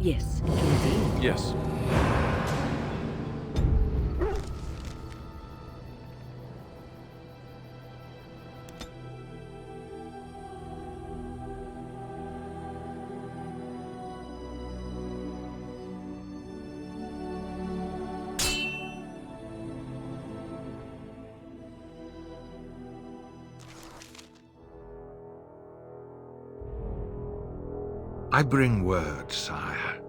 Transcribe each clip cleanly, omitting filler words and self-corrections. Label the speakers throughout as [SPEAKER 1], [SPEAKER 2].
[SPEAKER 1] Yes, indeed.
[SPEAKER 2] Yes.
[SPEAKER 3] I bring word, sire.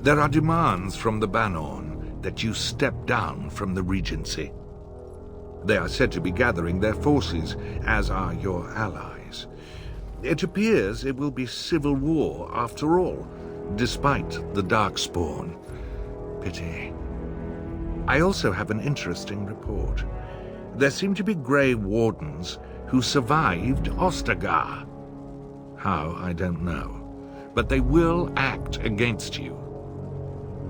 [SPEAKER 3] There are demands from the Banorn that you step down from the Regency. They are said to be gathering their forces, as are your allies. It appears it will be civil war after all, despite the Darkspawn. Pity. I also have an interesting report. There seem to be Grey Wardens who survived Ostagar. How, I don't know. But they will act against you.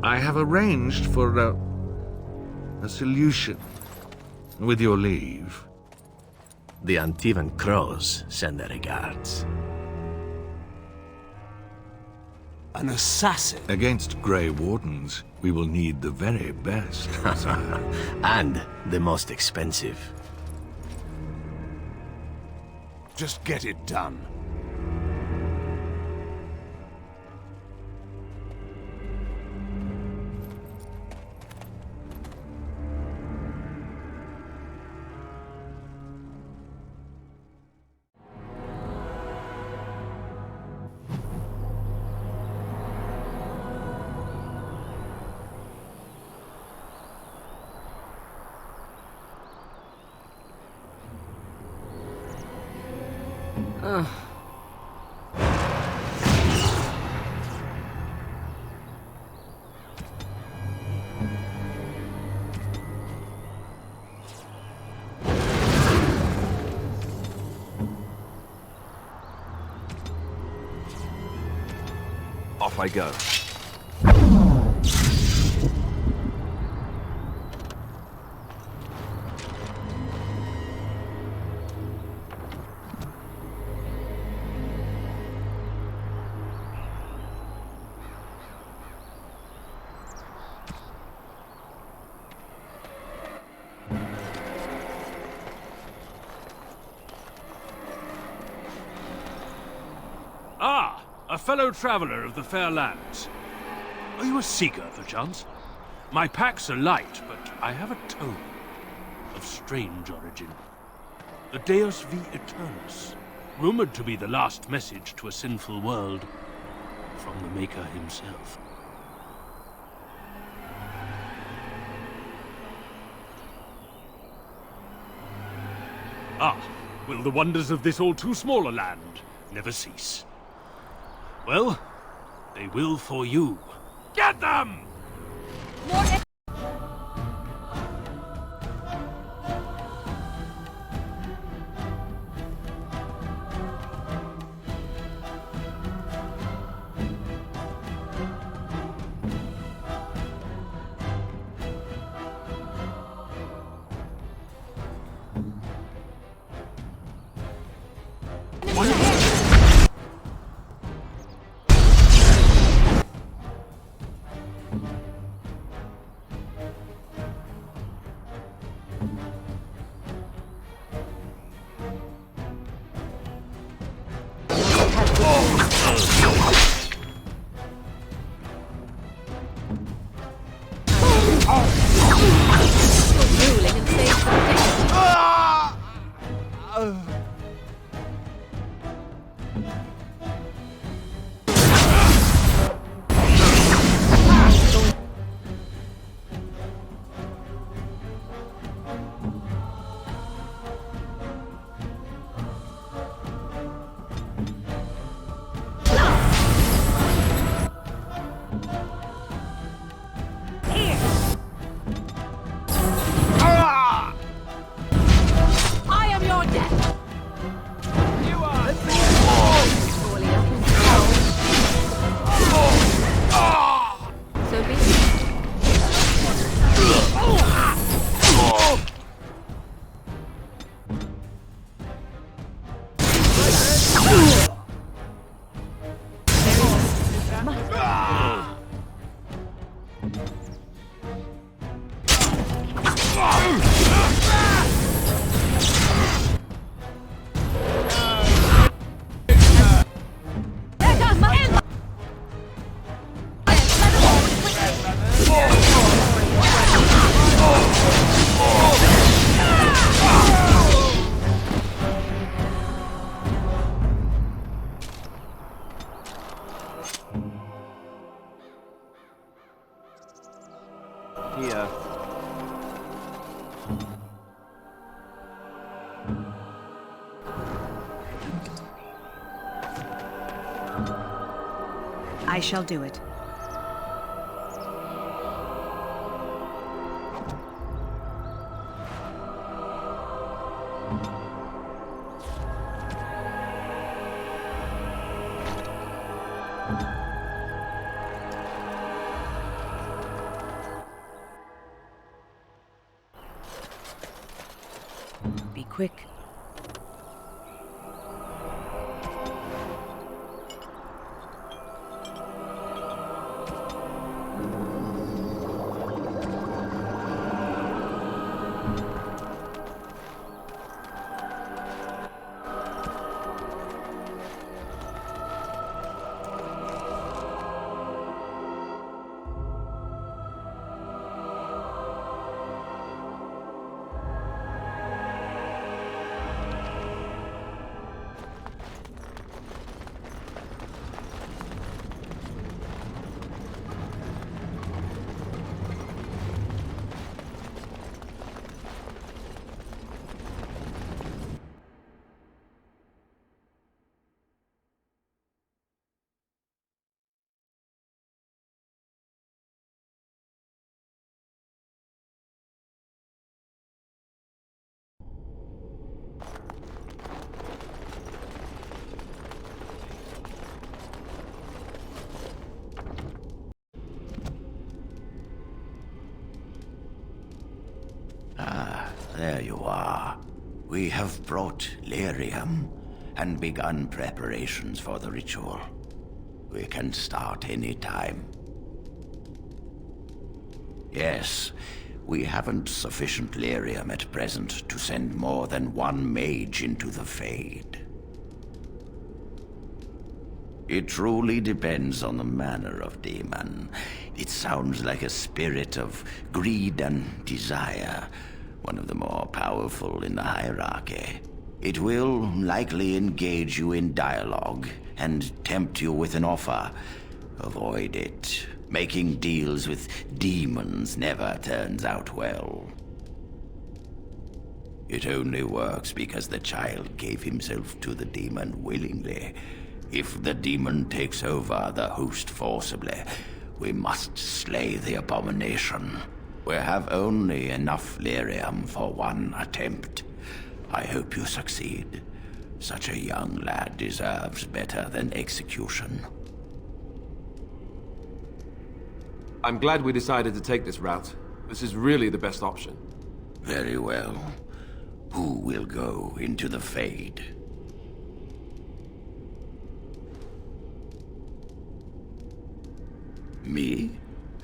[SPEAKER 3] I have arranged for a solution, with your leave.
[SPEAKER 4] The Antivan Crows send their regards.
[SPEAKER 5] An assassin?
[SPEAKER 3] Against Grey Wardens, we will need the very best, sire.
[SPEAKER 4] And the most expensive.
[SPEAKER 5] Just get it done.
[SPEAKER 2] Off I go. Ah, a fellow traveler of the fair lands. Are you a seeker, perchance? My packs are light, but I have a tome of strange origin. The Deus V Eternus, rumored to be the last message to a sinful world from the Maker himself. Ah, will the wonders of this all-too-small a land never cease? Well, they will for you. Get them!
[SPEAKER 1] I shall do it. Be quick.
[SPEAKER 6] There you are. We have brought lyrium and begun preparations for the ritual. We can start any time. Yes, we haven't sufficient lyrium at present to send more than one mage into the Fade. It truly depends on the manner of demon. It sounds like a spirit of greed and desire, one of the more powerful in the hierarchy. It will likely engage you in dialogue and tempt you with an offer. Avoid it. Making deals with demons never turns out well. It only works because the child gave himself to the demon willingly. If the demon takes over the host forcibly, we must slay the abomination. We have only enough lyrium for one attempt. I hope you succeed. Such a young lad deserves better than execution.
[SPEAKER 7] I'm glad we decided to take this route. This is really the best option.
[SPEAKER 6] Very well. Who will go into the Fade? Me?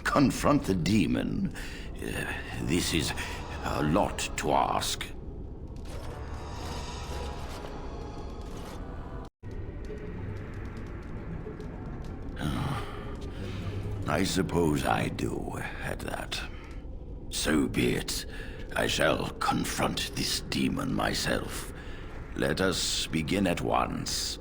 [SPEAKER 6] Confront the demon? This is a lot to ask. I suppose I do, at that. So be it. I shall confront this demon myself. Let us begin at once.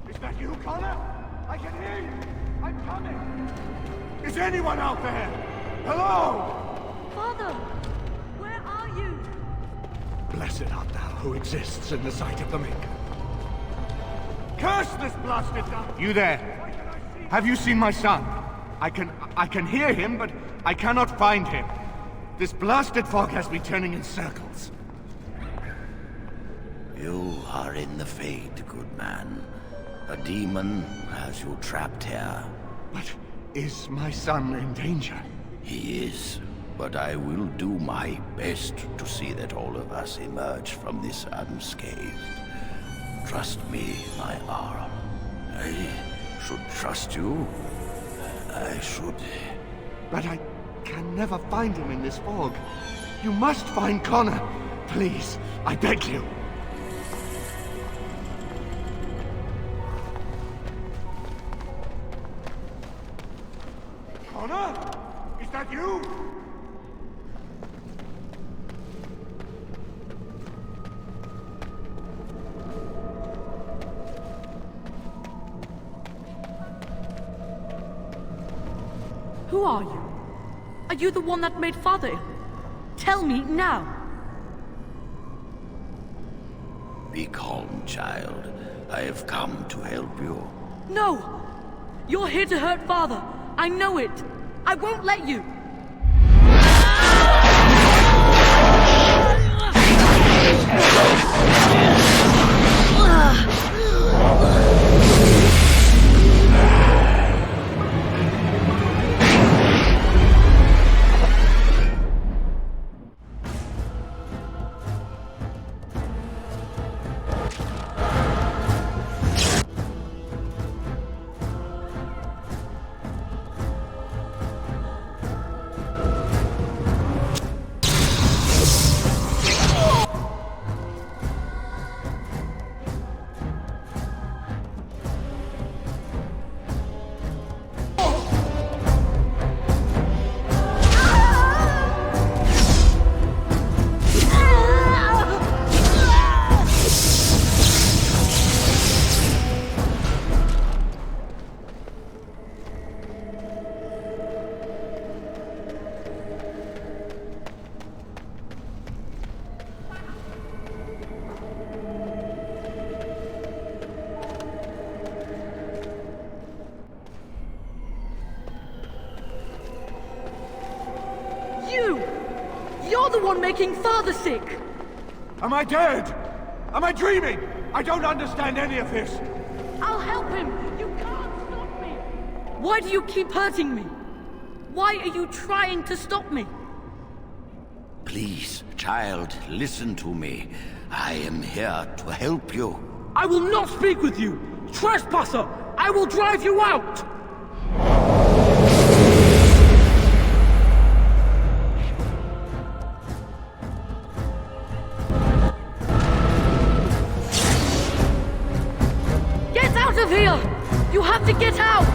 [SPEAKER 5] Is that you, Connor? I can hear you. I'm coming. Is anyone out there? Hello?
[SPEAKER 8] Father, where are you?
[SPEAKER 5] Blessed art thou who exists in the sight of the Maker. Curse this blasted dark! You there? Have you seen my son? I can hear him, but I cannot find him. This blasted fog has me turning in circles.
[SPEAKER 6] You are in the Fade, good man. A demon has you trapped here.
[SPEAKER 5] But is my son in danger?
[SPEAKER 6] He is, but I will do my best to see that all of us emerge from this unscathed. Trust me, my Arl. I should trust you. I should...
[SPEAKER 5] But I can never find him in this fog. You must find Connor. Please, I beg you. you?
[SPEAKER 8] Who are you? Are you the one that made Father ill? Tell me now.
[SPEAKER 6] Be calm, child. I have come to help you.
[SPEAKER 8] No! You're here to hurt Father. I know it. I won't let you. You're the one making Father sick!
[SPEAKER 5] Am I dead? Am I dreaming? I don't understand any of this.
[SPEAKER 8] I'll help him! You can't stop me! Why do you keep hurting me? Why are you trying to stop me?
[SPEAKER 6] Please, child, listen to me. I am here to help you.
[SPEAKER 2] I will not speak with you! Trespasser! I will drive you out!
[SPEAKER 8] Get out of here! You have to get out!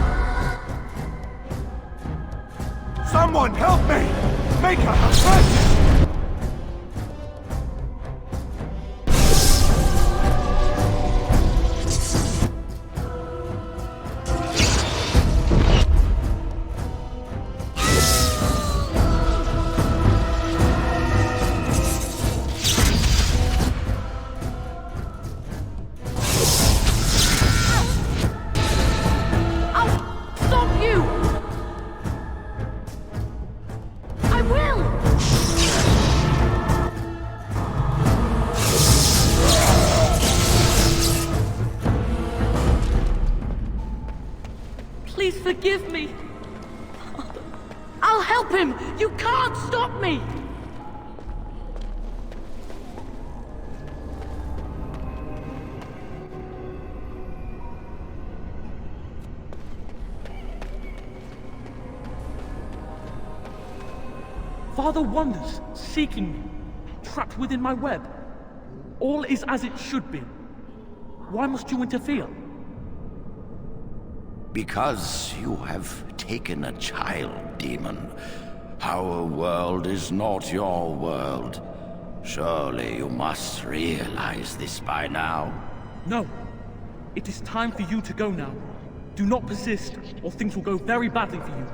[SPEAKER 5] Someone help me! Make her have mercy!
[SPEAKER 8] Please forgive me. I'll help him. You can't stop me.
[SPEAKER 2] Father wanders, seeking me, trapped within my web. All is as it should be. Why must you interfere?
[SPEAKER 6] Because you have taken a child, demon. Our world is not your world. Surely you must realize this by now.
[SPEAKER 2] No. It is time for you to go now. Do not persist, or things will go very badly for you.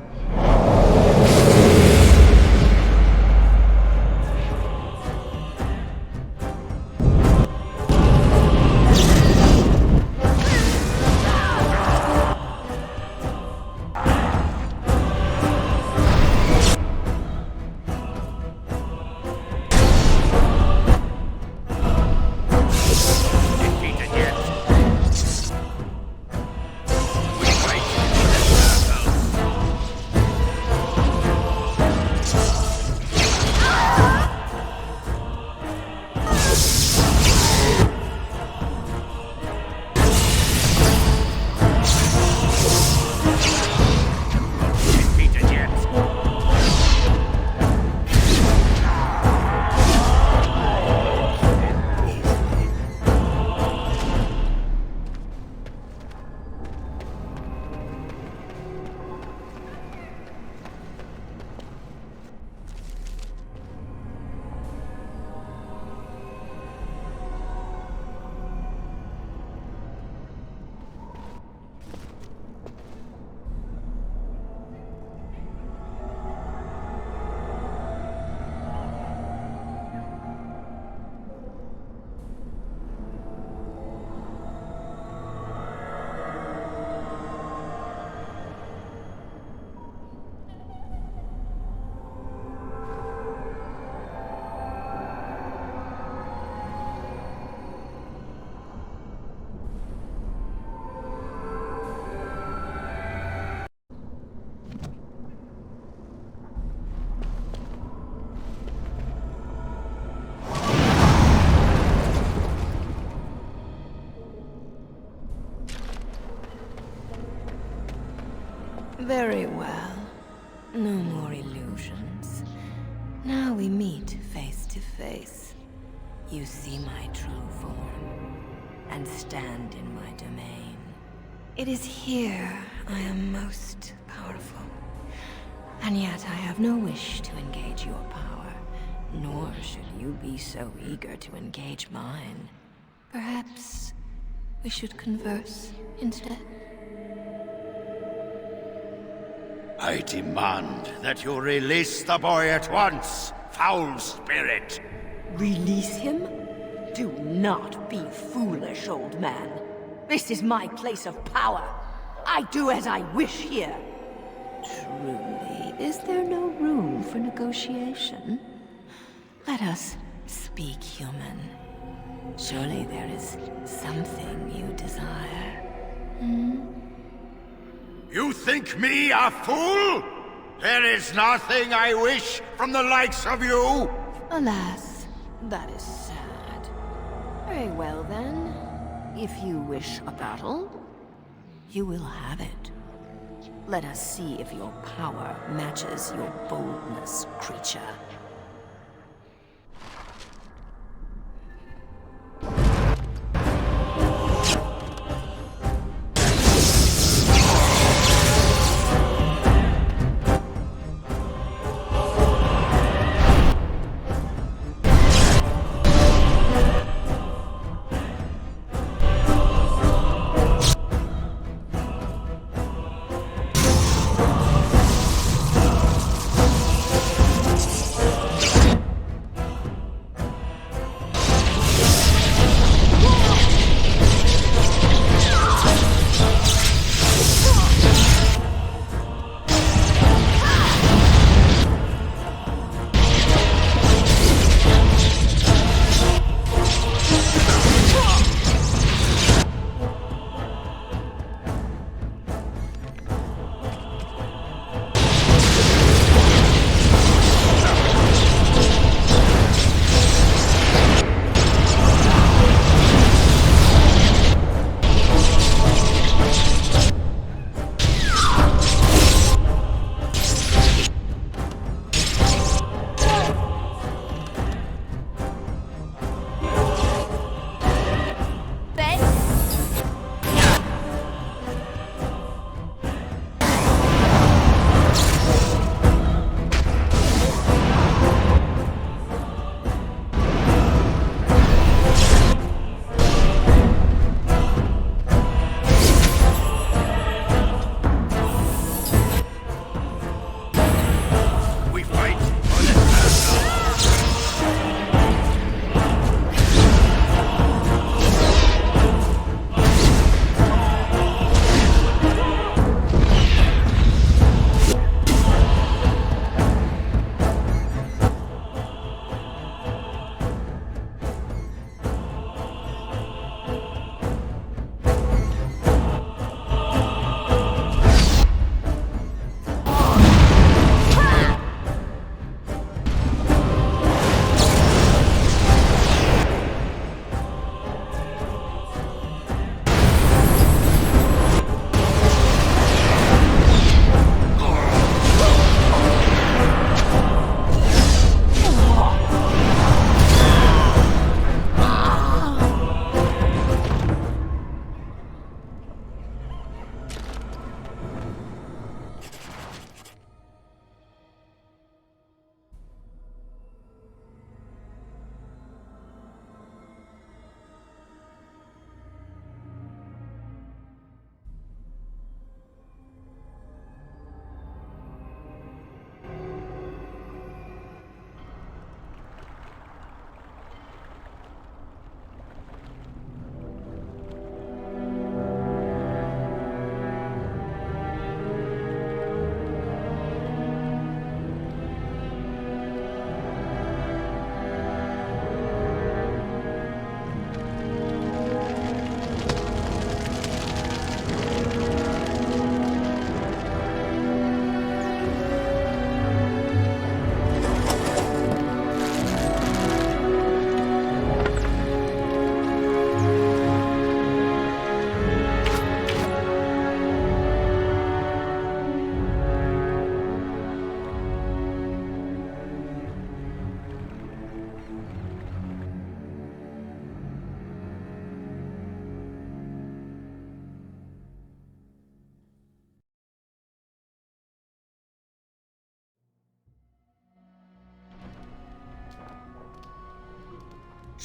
[SPEAKER 1] Very well. No more illusions. Now we meet face to face. You see my true form, and stand in my domain. It is here I am most powerful. And yet I have no wish to engage your power, nor should you be so eager to engage mine. Perhaps we should converse instead?
[SPEAKER 6] I demand that you release the boy at once, foul spirit!
[SPEAKER 1] Release him? Do not be foolish, old man. This is my place of power. I do as I wish here. Truly, is there no room for negotiation? Let us speak human. Surely there is something you desire.
[SPEAKER 6] You think me a fool? There is nothing I wish from the likes of you!
[SPEAKER 1] Alas, that is sad. Very well then. If you wish a battle, you will have it. Let us see if your power matches your boldness, creature.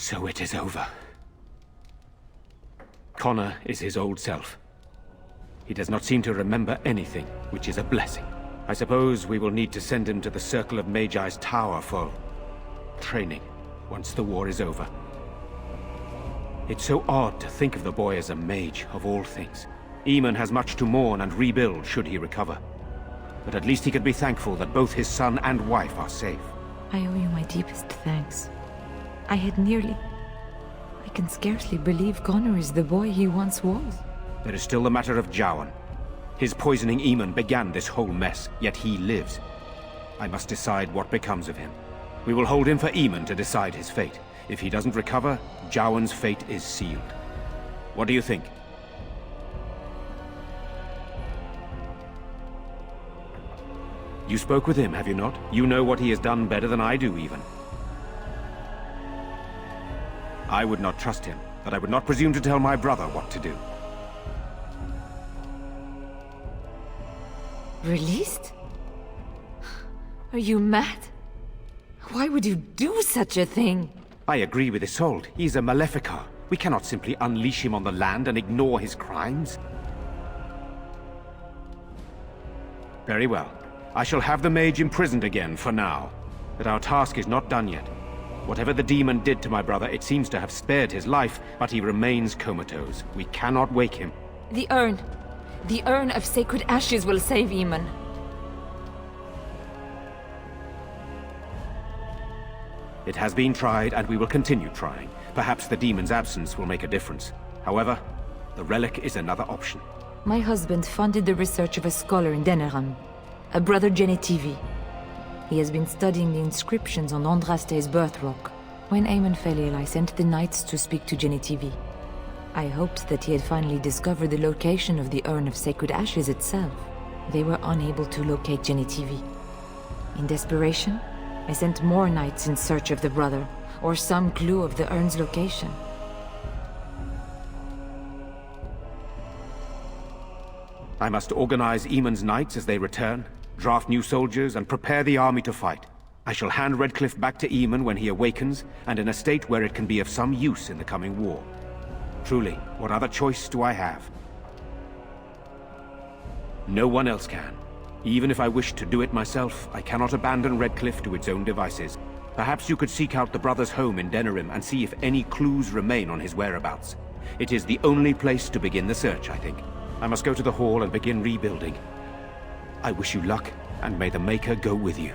[SPEAKER 9] So it is over. Connor is his old self. He does not seem to remember anything, which is a blessing. I suppose we will need to send him to the Circle of Magi's tower for training, once the war is over. It's so odd to think of the boy as a mage, of all things. Eamon has much to mourn and rebuild should he recover. But at least he can be thankful that both his son and wife are safe.
[SPEAKER 10] I owe you my deepest thanks. I can scarcely believe Connor is the boy he once was.
[SPEAKER 9] There is still the matter of Jowan. His poisoning Eamon began this whole mess, yet he lives. I must decide what becomes of him. We will hold him for Eamon to decide his fate. If he doesn't recover, Jowan's fate is sealed. What do you think? You spoke with him, have you not? You know what he has done better than I do, even. I would not trust him, but I would not presume to tell my brother what to do.
[SPEAKER 10] Released? Are you mad? Why would you do such a thing?
[SPEAKER 9] I agree with Isolde. He's a maleficar. We cannot simply unleash him on the land and ignore his crimes. Very well. I shall have the mage imprisoned again for now. But our task is not done yet. Whatever the demon did to my brother, it seems to have spared his life, but he remains comatose. We cannot wake him.
[SPEAKER 10] The urn. The urn of sacred ashes will save Eamon.
[SPEAKER 9] It has been tried, and we will continue trying. Perhaps the demon's absence will make a difference. However, the relic is another option.
[SPEAKER 10] My husband funded the research of a scholar in Denerim, a brother Genetivi. He has been studying the inscriptions on Andraste's birth rock. When Eamon fell ill, I sent the knights to speak to Genetivi. I hoped that he had finally discovered the location of the urn of sacred ashes itself. They were unable to locate Genetivi. In desperation, I sent more knights in search of the brother, or some clue of the urn's location.
[SPEAKER 9] I must organize Eamon's knights as they return, draft new soldiers, and prepare the army to fight. I shall hand Redcliffe back to Eamon when he awakens, and in a state where it can be of some use in the coming war. Truly, what other choice do I have? No one else can. Even if I wished to do it myself, I cannot abandon Redcliffe to its own devices. Perhaps you could seek out the brother's home in Denerim and see if any clues remain on his whereabouts. It is the only place to begin the search, I think. I must go to the hall and begin rebuilding. I wish you luck, and may the Maker go with you.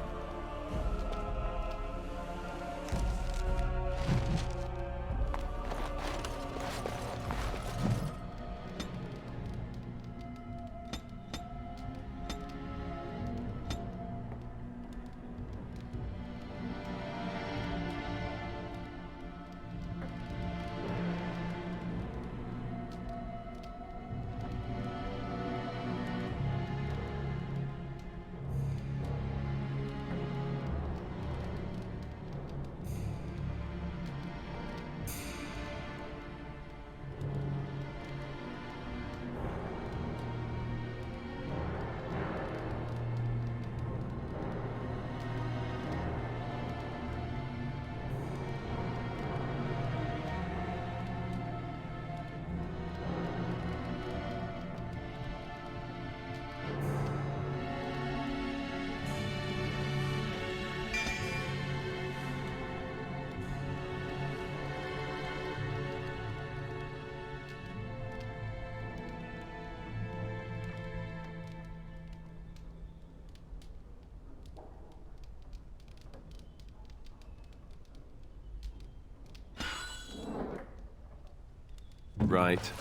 [SPEAKER 7] Right.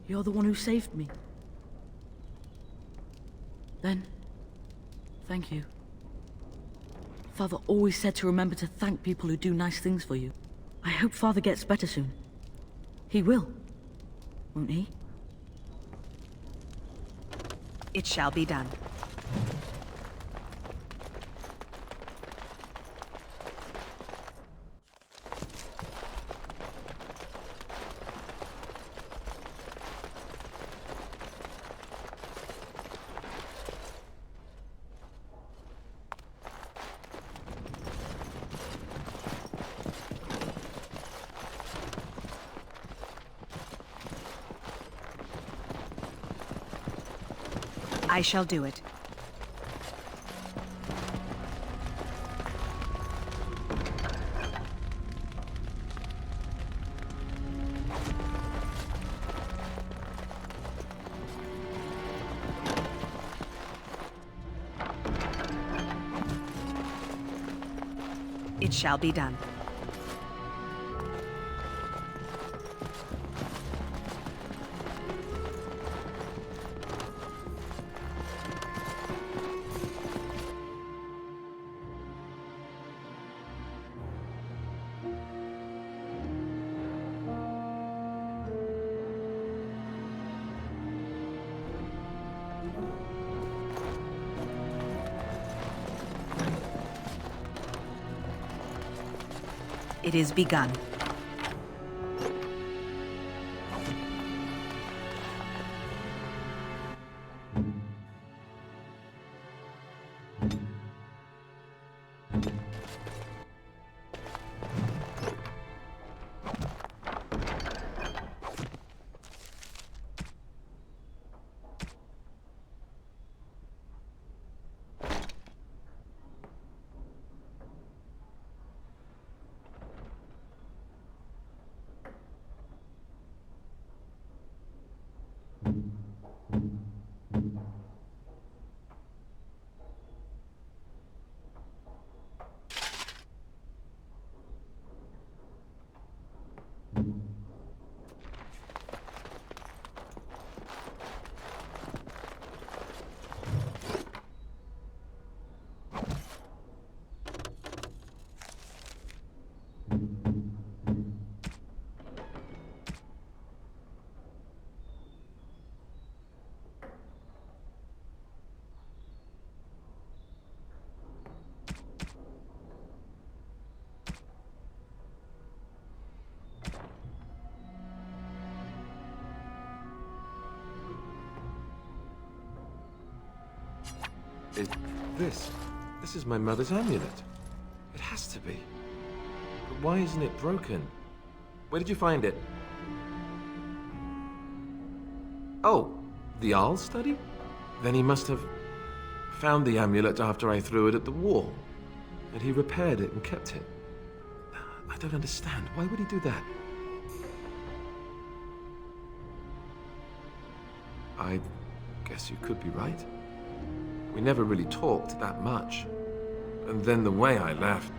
[SPEAKER 8] You're the one who saved me. Then, thank you. Father always said to remember to thank people who do nice things for you. I hope Father gets better soon. He will, won't he?
[SPEAKER 11] It shall be done. I shall do it. It shall be done. It is begun.
[SPEAKER 7] This is my mother's amulet. It has to be. But why isn't it broken? Where did you find it? Oh, the Arl's study? Then he must have found the amulet after I threw it at the wall. And he repaired it and kept it. I don't understand. Why would he do that? I guess you could be right. We never really talked that much. And then the way I left...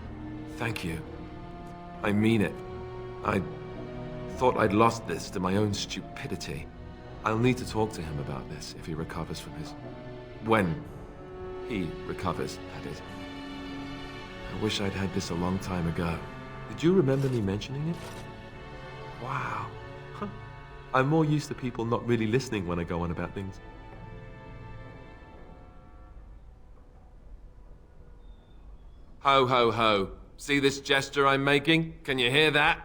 [SPEAKER 7] Thank you. I mean it. I thought I'd lost this to my own stupidity. I'll need to talk to him about this if he recovers from his... When he recovers, that is. I wish I'd had this a long time ago. Did you remember me mentioning it? Wow. Huh. I'm more used to people not really listening when I go on about things. Ho, ho, ho. See this gesture I'm making? Can you hear that?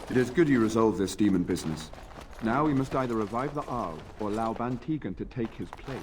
[SPEAKER 12] It is good you resolved this demon business. Now we must either revive the Arl or allow Van Tegan to take his place.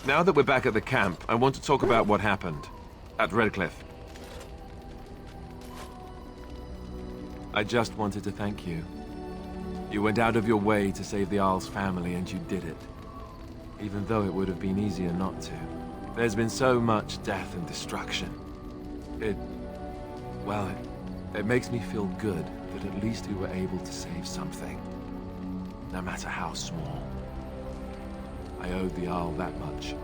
[SPEAKER 7] Now that we're back at the camp, I want to talk about what happened at Redcliffe. I just wanted to thank you. You went out of your way to save the Arl's family, and you did it. Even though it would have been easier not to. There's been so much death and destruction. It makes me feel good that at least we were able to save something. No matter how small. I owed the Arl that much.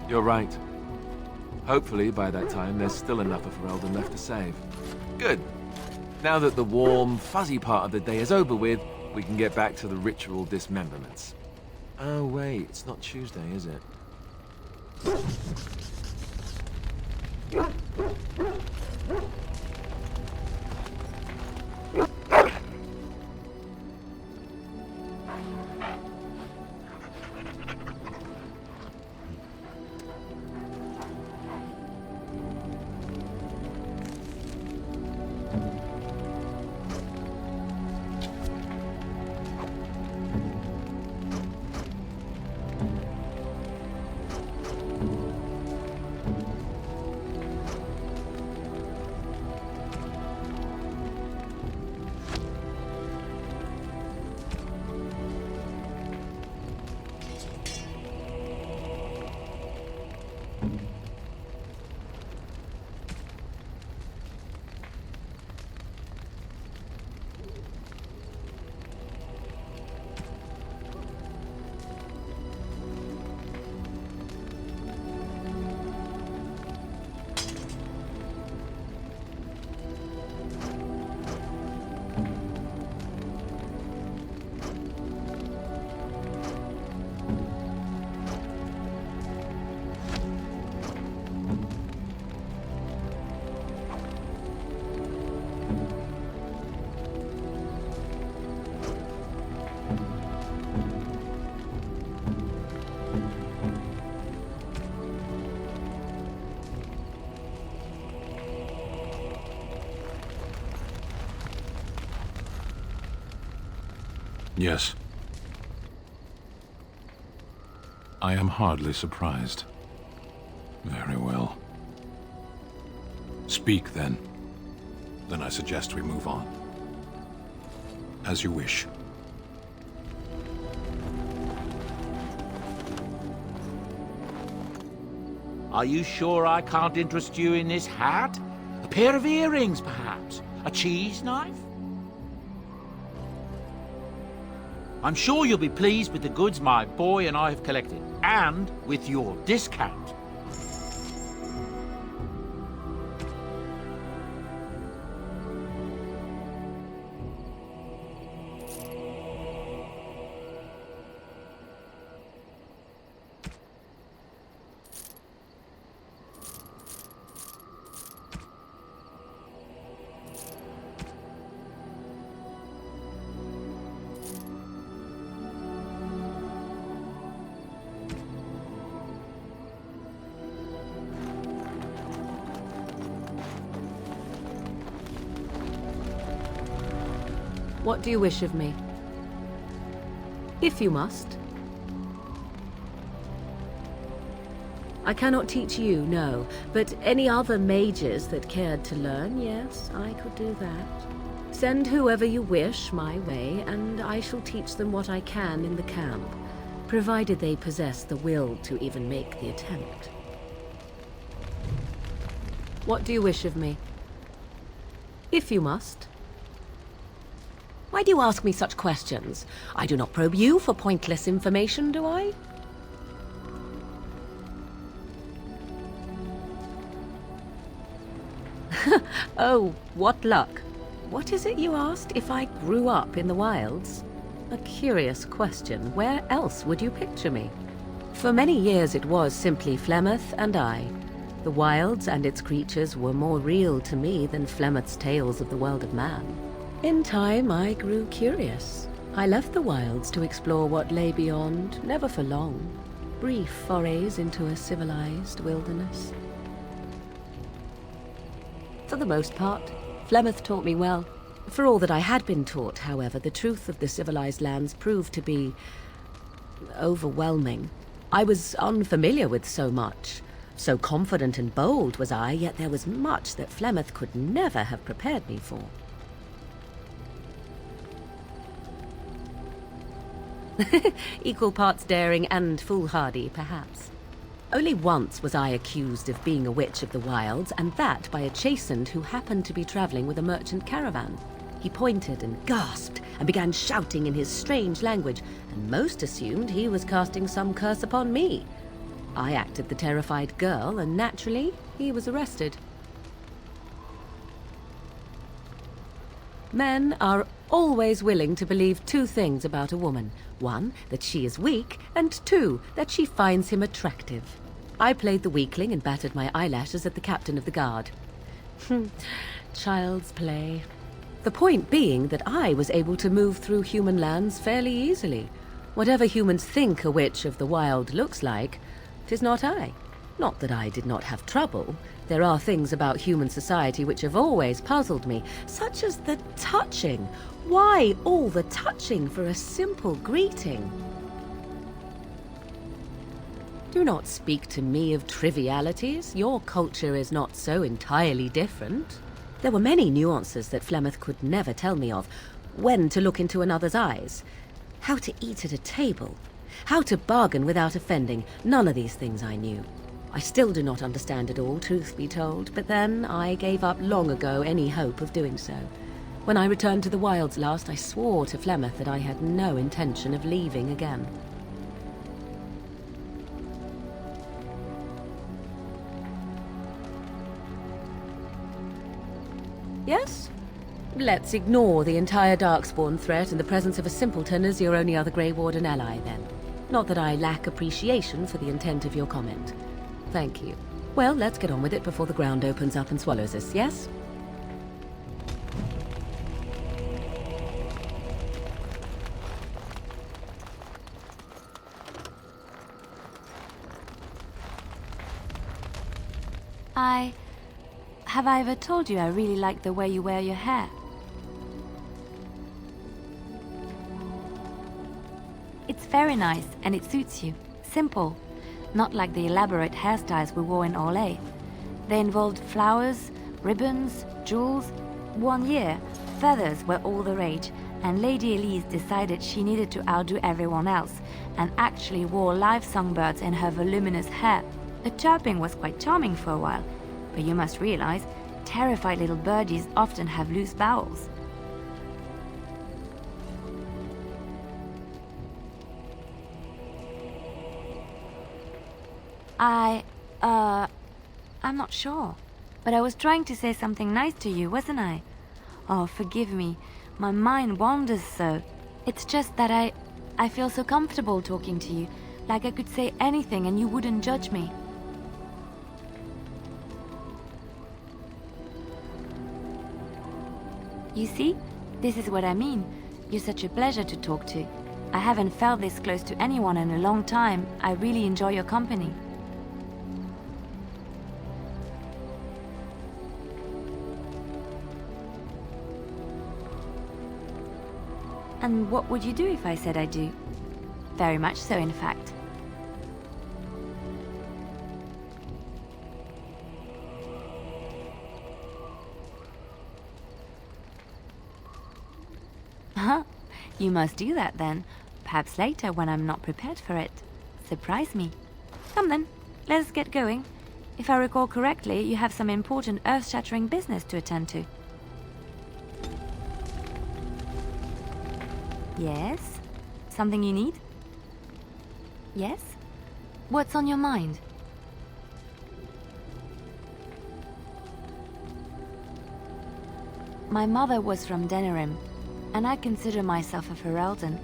[SPEAKER 7] You're right. Hopefully, by that time, there's still enough of Ferelden left to save. Good. Now that the warm, fuzzy part of the day is over with, we can get back to the ritual dismemberments. Oh, wait, it's not Tuesday, is it?
[SPEAKER 13] Yes. I am hardly surprised. Very well. Speak, then. Then I suggest we move on. As you wish.
[SPEAKER 14] Are you sure I can't interest you in this hat? A pair of earrings, perhaps? A cheese knife? I'm sure you'll be pleased with the goods my boy and I have collected, and with your discount.
[SPEAKER 15] What do you wish of me? If you must. I cannot teach you, no, but any other mages that cared to learn, yes, I could do that. Send whoever you wish my way, and I shall teach them what I can in the camp, provided they possess the will to even make the attempt. What do you wish of me? If you must. Why do you ask me such questions? I do not probe you for pointless information, do I? Oh, what luck. What is it you asked? If I grew up in the wilds? A curious question. Where else would you picture me? For many years it was simply Flemeth and I. The wilds and its creatures were more real to me than Flemeth's tales of the world of man. In time, I grew curious. I left the wilds to explore what lay beyond, never for long. Brief forays into a civilized wilderness. For the most part, Flemeth taught me well. For all that I had been taught, however, the truth of the civilized lands proved to be overwhelming. I was unfamiliar with so much. So confident and bold was I, yet there was much that Flemeth could never have prepared me for. Equal parts daring and foolhardy, perhaps. Only once was I accused of being a witch of the wilds, and that by a chastened who happened to be traveling with a merchant caravan. He pointed and gasped and began shouting in his strange language, and most assumed he was casting some curse upon me. I acted the terrified girl, and naturally, he was arrested. Men are always willing to believe two things about a woman. One, that she is weak, and two, that she finds him attractive. I played the weakling and battered my eyelashes at the captain of the guard. Child's play. The point being that I was able to move through human lands fairly easily. Whatever humans think a witch of the wild looks like, 'tis not I. Not that I did not have trouble. There are things about human society which have always puzzled me, such as the touching. Why all the touching for a simple greeting? Do not speak to me of trivialities. Your culture is not so entirely different. There were many nuances that Flemeth could never tell me of. When to look into another's eyes, how to eat at a table, how to bargain without offending. None of these things I knew. I still do not understand it all, truth be told, but then I gave up long ago any hope of doing so. When I returned to the wilds last, I swore to Flemeth that I had no intention of leaving again. Yes? Let's ignore the entire Darkspawn threat in the presence of a simpleton as your only other Grey Warden ally, then. Not that I lack appreciation for the intent of your comment. Thank you. Well, let's get on with it before the ground opens up and swallows us, yes?
[SPEAKER 16] Have I ever told you I really like the way you wear your hair? It's very nice and it suits you. Simple. Not like the elaborate hairstyles we wore in Orlais. They involved flowers, ribbons, jewels. 1 year, feathers were all the rage, and Lady Elise decided she needed to outdo everyone else, and actually wore live songbirds in her voluminous hair. The chirping was quite charming for a while, but you must realize, terrified little birdies often have loose bowels. I'm not sure. But I was trying to say something nice to you, wasn't I? Oh, forgive me. My mind wanders so. It's just that I feel so comfortable talking to you. Like I could say anything and you wouldn't judge me. You see? This is what I mean. You're such a pleasure to talk to. I haven't felt this close to anyone in a long time. I really enjoy your company. And what would you do if I said I do? Very much so, in fact. Huh? You must do that then. Perhaps later when I'm not prepared for it. Surprise me. Come then, let's get going. If I recall correctly, you have some important earth-shattering business to attend to. Yes? Something you need? Yes? What's on your mind? My mother was from Denerim, and I consider myself a Ferelden.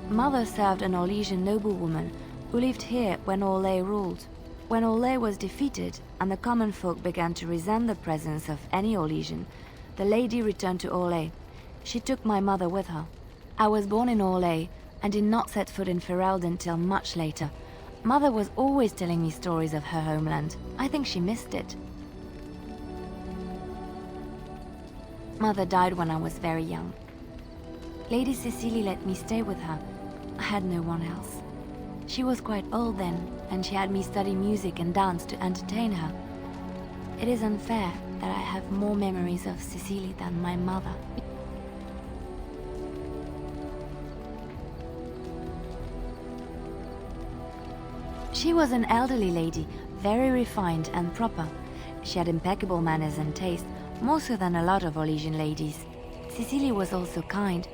[SPEAKER 16] Mother served an Orlesian noblewoman who lived here when Orlais ruled. When Orlais was defeated and the common folk began to resent the presence of any Orlesian, the lady returned to Orlais. She took my mother with her. I was born in Orlais and did not set foot in Ferelden till much later. Mother was always telling me stories of her homeland. I think she missed it. Mother died when I was very young. Lady Cecily let me stay with her. I had no one else. She was quite old then, and she had me study music and dance to entertain her. It is unfair that I have more memories of Cecily than my mother. She was an elderly lady, very refined and proper. She had impeccable manners and taste, more so than a lot of Orlesian ladies. Cecilie was also kind.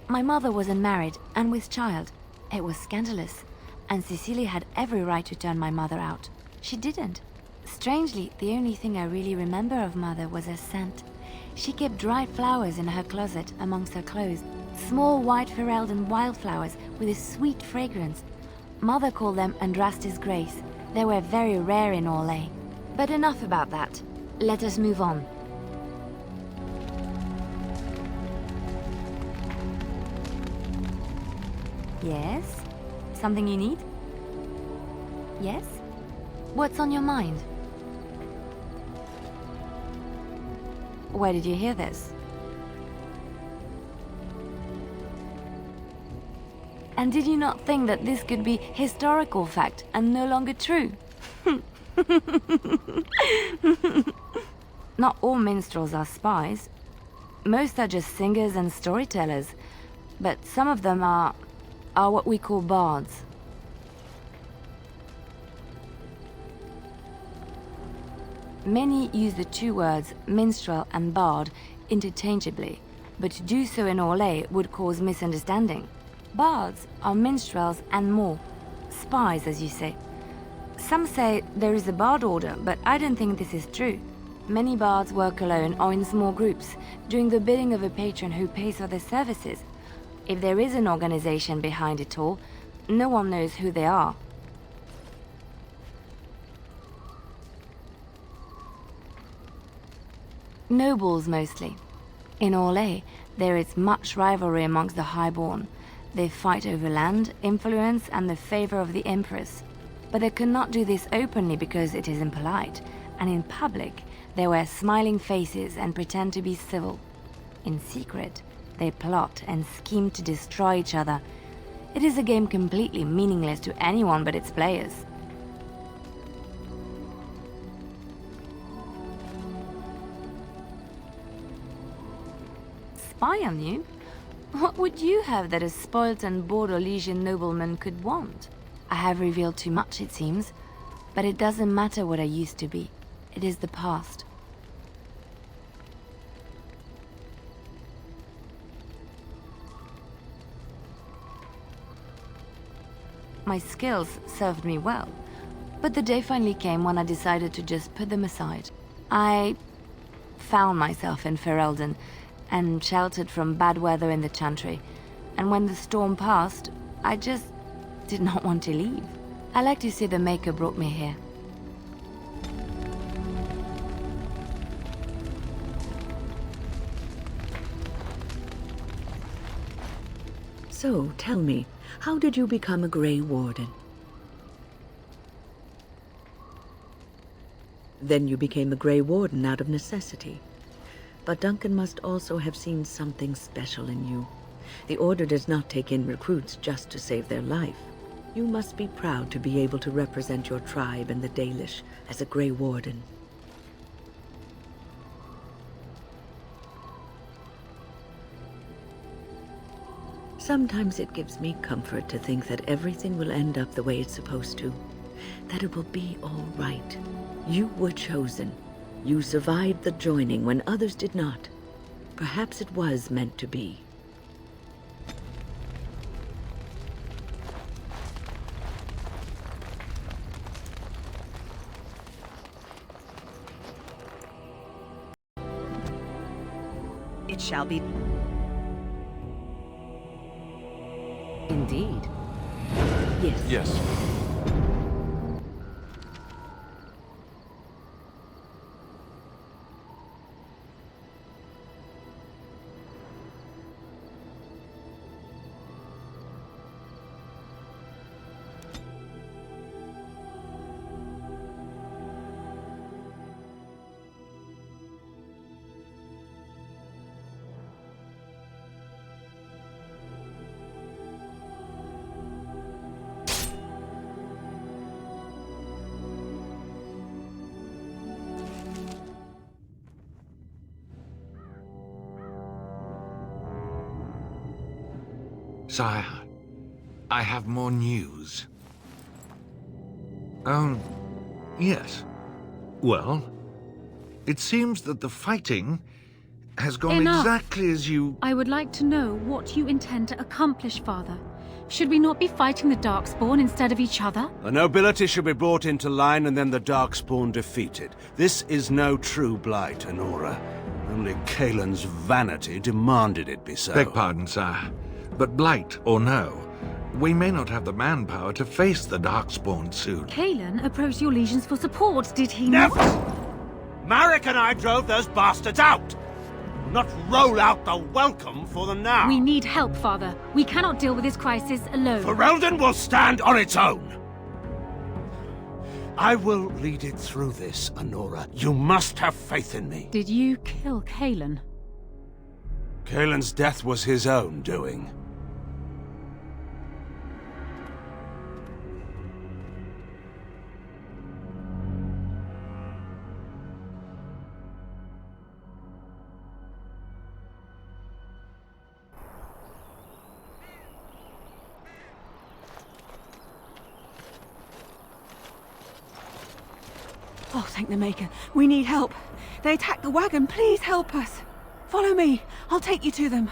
[SPEAKER 16] My mother was unmarried and with child. It was scandalous, and Cecilie had every right to turn my mother out. She didn't. Strangely, the only thing I really remember of Mother was her scent. She kept dried flowers in her closet amongst her clothes. Small white Ferelden wildflowers with a sweet fragrance. Mother called them Andraste's Grace. They were very rare in Orlais. But enough about that. Let us move on. Yes? Something you need? Yes? What's on your mind? Where did you hear this? And did you not think that this could be historical fact and no longer true? Not all minstrels are spies. Most are just singers and storytellers. But some of them are what we call bards. Many use the two words minstrel and bard interchangeably, but to do so in Orlais would cause misunderstanding. Bards are minstrels and more. Spies, as you say. Some say there is a bard order, but I don't think this is true. Many bards work alone or in small groups, doing the bidding of a patron who pays for their services. If there is an organization behind it all, no one knows who they are. Nobles, mostly. In Orlais, there is much rivalry amongst the highborn. They fight over land, influence, and the favor of the Empress. But they cannot do this openly because it is impolite, and in public, they wear smiling faces and pretend to be civil. In secret, they plot and scheme to destroy each other. It is a game completely meaningless to anyone but its players. Spy on you? What would you have that a spoilt and bored Orlesian nobleman could want? I have revealed too much, it seems, but it doesn't matter what I used to be. It is the past. My skills served me well, but the day finally came when I decided to just put them aside. I found myself in Ferelden and sheltered from bad weather in the Chantry, and when the storm passed, I just did not want to leave. I like to say the Maker brought me here.
[SPEAKER 17] So, tell me, how did you become a Grey Warden? Then you became a Grey Warden out of necessity. But Duncan must also have seen something special in you. The Order does not take in recruits just to save their life. You must be proud to be able to represent your tribe and the Dalish as a Grey Warden. Sometimes it gives me comfort to think that everything will end up the way it's supposed to. That it will be all right. You were chosen. You survived the joining when others did not. Perhaps it was meant to be.
[SPEAKER 11] It shall be.
[SPEAKER 15] Indeed.
[SPEAKER 17] Yes.
[SPEAKER 13] Yes.
[SPEAKER 3] Sire, I have more news. Yes. Well, it seems that the fighting has gone
[SPEAKER 18] Enough.
[SPEAKER 3] exactly as you...
[SPEAKER 18] I would like to know what you intend to accomplish, Father. Should we not be fighting the Darkspawn instead of each other?
[SPEAKER 19] The nobility should be brought into line and then the Darkspawn defeated. This is no true blight, Honora. Only Kaelin's vanity demanded it be so.
[SPEAKER 3] Beg pardon, sire. But blight or no, we may not have the manpower to face the Darkspawn soon.
[SPEAKER 18] Kaelin approached your legions for support, did he not?
[SPEAKER 19] Never! Marek and I drove those bastards out! Not roll out the welcome for them now!
[SPEAKER 18] We need help, Father. We cannot deal with this crisis alone.
[SPEAKER 19] Ferelden will stand on its own! I will lead it through this, Honora. You must have faith in me.
[SPEAKER 18] Did you kill Kaelin?
[SPEAKER 19] Kaelin's death was his own doing.
[SPEAKER 11] Oh, thank the Maker. We need help. They attacked the wagon. Please help us. Follow me. I'll take you to them.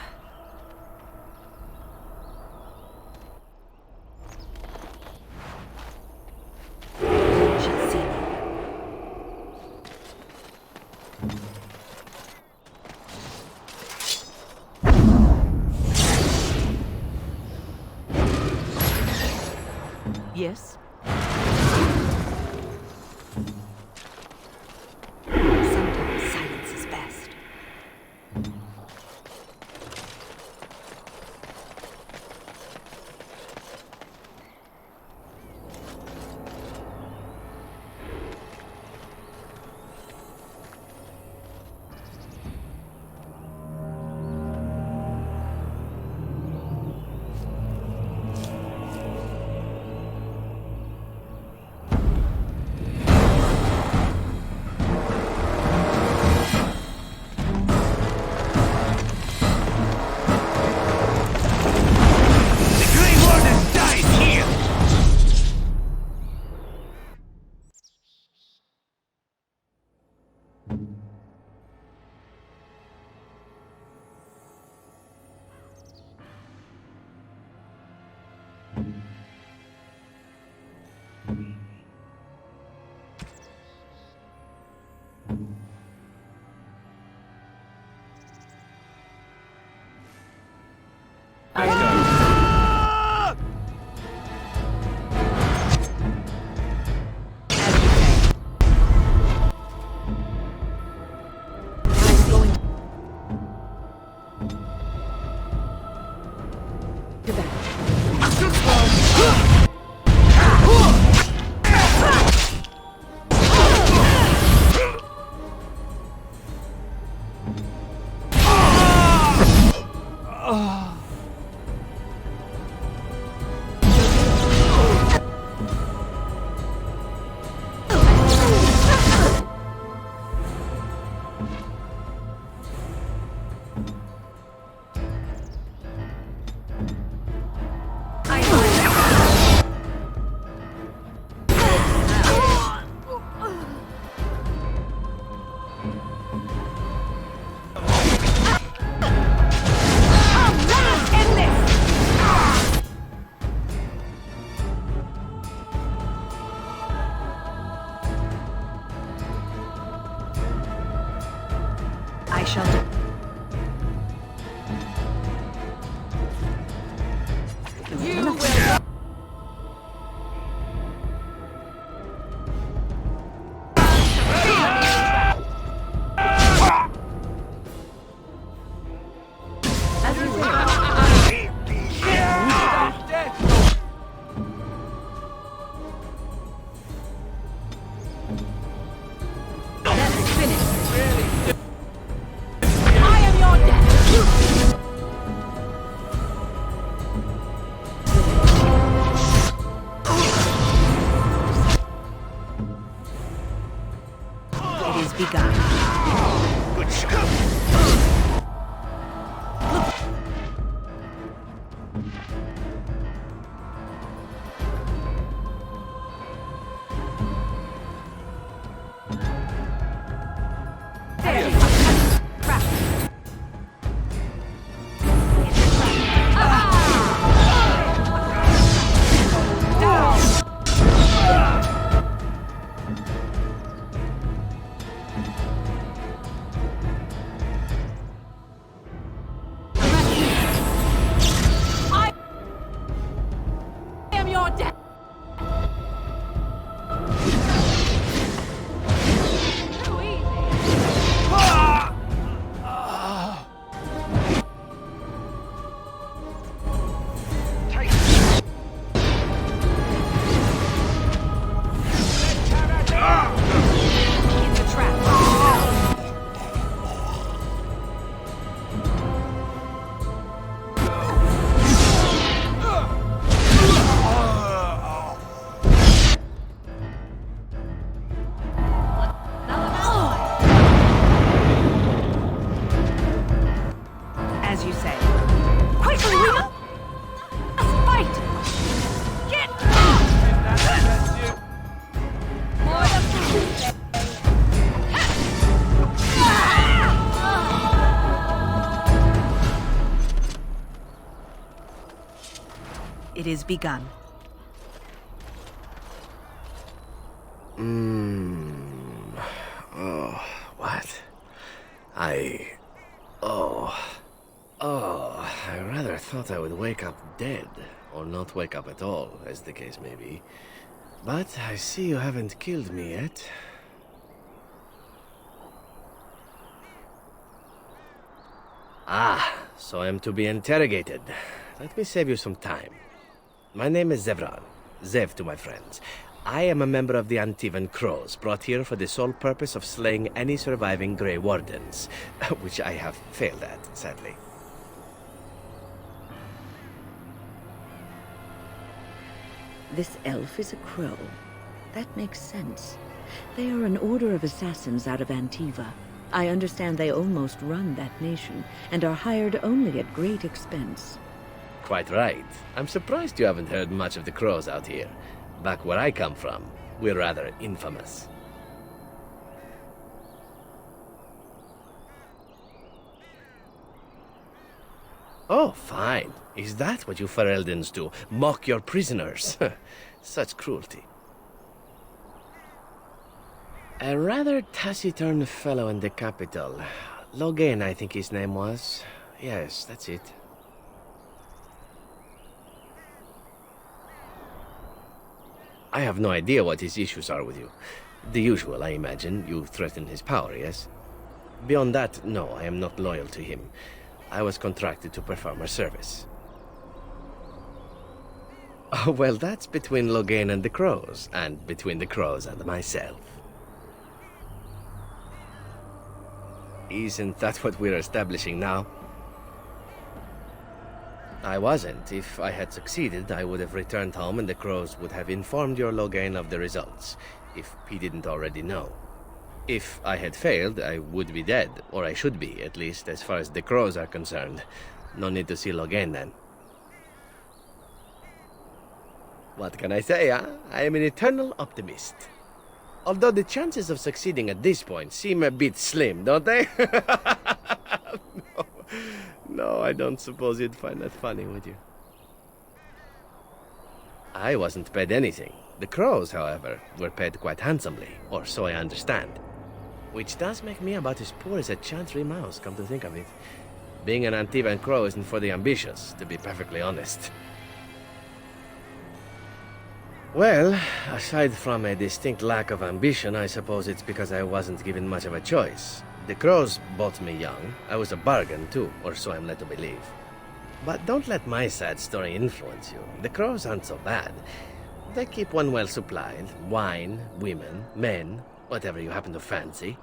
[SPEAKER 17] Yes?
[SPEAKER 11] Sometimes silence is best.
[SPEAKER 16] You're dead!
[SPEAKER 11] It is begun.
[SPEAKER 4] Oh, what? I rather thought I would wake up dead, or not wake up at all, as the case may be. But I see you haven't killed me yet. Ah, so I am to be interrogated. Let me save you some time. My name is Zevran. Zev to my friends. I am a member of the Antivan Crows, brought here for the sole purpose of slaying any surviving Grey Wardens, which I have failed at, sadly.
[SPEAKER 17] This elf is a crow. That makes sense. They are an order of assassins out of Antiva. I understand they almost run that nation, and are hired only at great expense.
[SPEAKER 4] Quite right. I'm surprised you haven't heard much of the Crows out here. Back where I come from, we're rather infamous. Oh, fine. Is that what you Fereldans do? Mock your prisoners? Such cruelty. A rather taciturn fellow in the capital. Logan, I think his name was. Yes, that's it. I have no idea what his issues are with you. The usual, I imagine. You threaten his power, yes? Beyond that, no, I am not loyal to him. I was contracted to perform a service. Oh, well, that's between Logan and the Crows, and between the Crows and myself. Isn't that what we're establishing now? I wasn't. If I had succeeded, I would have returned home and the Crows would have informed your Logan of the results, if he didn't already know. If I had failed, I would be dead, or I should be, at least as far as the Crows are concerned. No need to see Logan then. What can I say, huh? I am an eternal optimist. Although the chances of succeeding at this point seem a bit slim, don't they? No, I don't suppose you'd find that funny, would you? I wasn't paid anything. The Crows, however, were paid quite handsomely, or so I understand. Which does make me about as poor as a chantry mouse, come to think of it. Being an Antivan Crow isn't for the ambitious, to be perfectly honest. Well, aside from a distinct lack of ambition, I suppose it's because I wasn't given much of a choice. The Crows bought me young. I was a bargain, too, or so I'm led to believe. But don't let my sad story influence you. The Crows aren't so bad. They keep one well supplied. Wine, women, men, whatever you happen to fancy.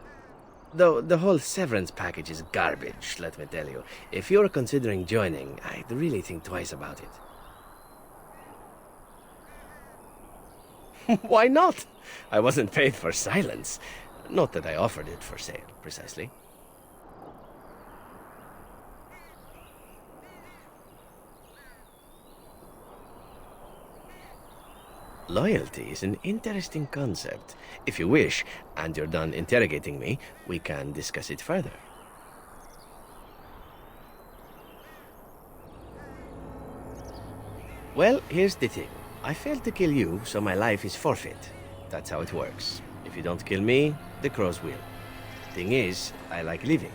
[SPEAKER 4] Though the whole severance package is garbage, let me tell you. If you're considering joining, I'd really think twice about it. Why not? I wasn't paid for silence. Not that I offered it for sale, precisely. Loyalty is an interesting concept. If you wish, and you're done interrogating me, we can discuss it further. Well, here's the thing. I failed to kill you, so my life is forfeit. That's how it works. If you don't kill me, the Crows will. Thing is, I like living.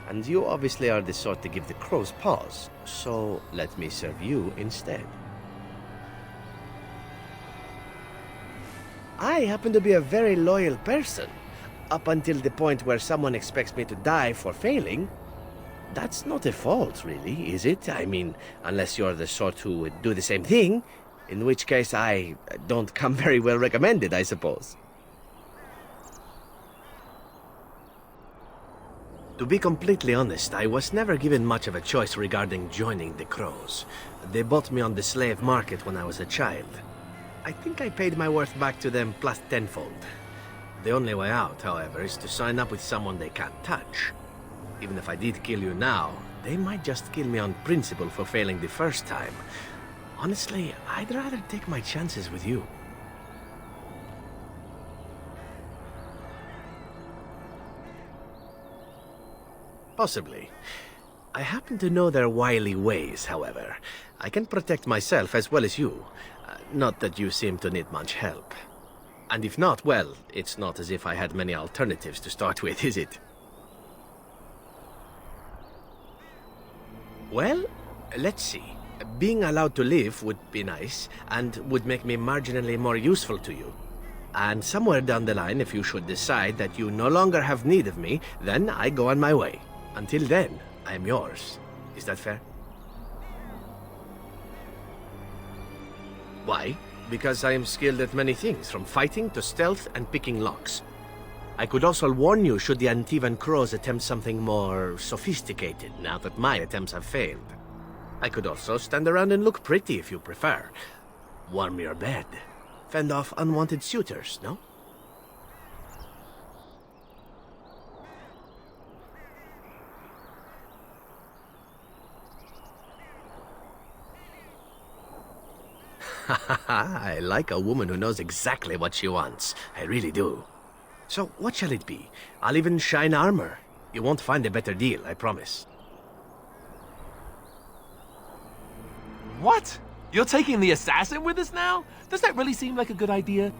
[SPEAKER 4] And you obviously are the sort to give the Crows pause. So let me serve you instead. I happen to be a very loyal person. Up until the point where someone expects me to die for failing. That's not a fault, really, is it? I mean, unless you're the sort who would do the same thing, in which case I don't come very well recommended, I suppose. To be completely honest, I was never given much of a choice regarding joining the Crows. They bought me on the slave market when I was a child. I think I paid my worth back to them plus tenfold. The only way out, however, is to sign up with someone they can't touch. Even if I did kill you now, they might just kill me on principle for failing the first time. Honestly, I'd rather take my chances with you. Possibly. I happen to know their wily ways, however. I can protect myself as well as you. Not that you seem to need much help. And if not, well, it's not as if I had many alternatives to start with, is it? Well, let's see. Being allowed to live would be nice, and would make me marginally more useful to you. And somewhere down the line, if you should decide that you no longer have need of me, then I go on my way. Until then, I am yours. Is that fair? Why? Because I am skilled at many things, from fighting to stealth and picking locks. I could also warn you should the Antivan Crows attempt something more sophisticated, now that my attempts have failed. I could also stand around and look pretty if you prefer. Warm your bed. Fend off unwanted suitors, no? I like a woman who knows exactly what she wants. I really do. So, what shall it be? I'll even shine armor. You won't find a better deal, I promise.
[SPEAKER 14] What? You're taking the assassin with us now? Does that really seem like a good idea?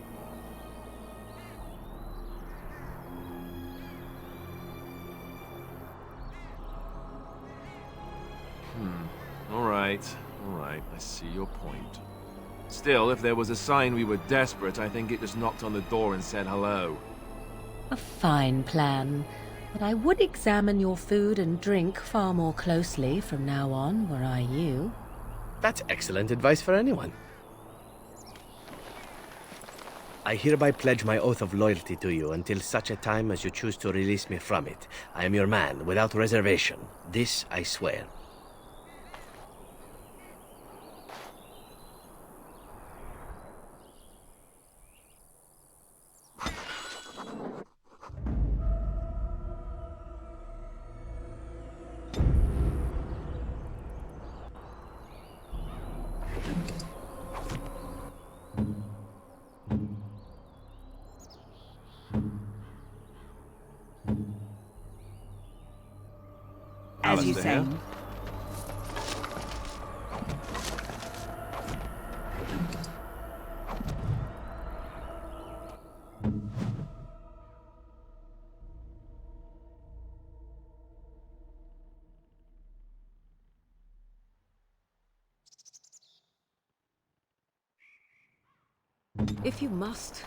[SPEAKER 7] All right, I see your point. Still, if there was a sign we were desperate, I think it just knocked on the door and said hello.
[SPEAKER 15] A fine plan. But I would examine your food and drink far more closely from now on, were I you.
[SPEAKER 4] That's excellent advice for anyone. I hereby pledge my oath of loyalty to you until such a time as you choose to release me from it. I am your man, without reservation. This I swear.
[SPEAKER 11] As you say.
[SPEAKER 15] If you must.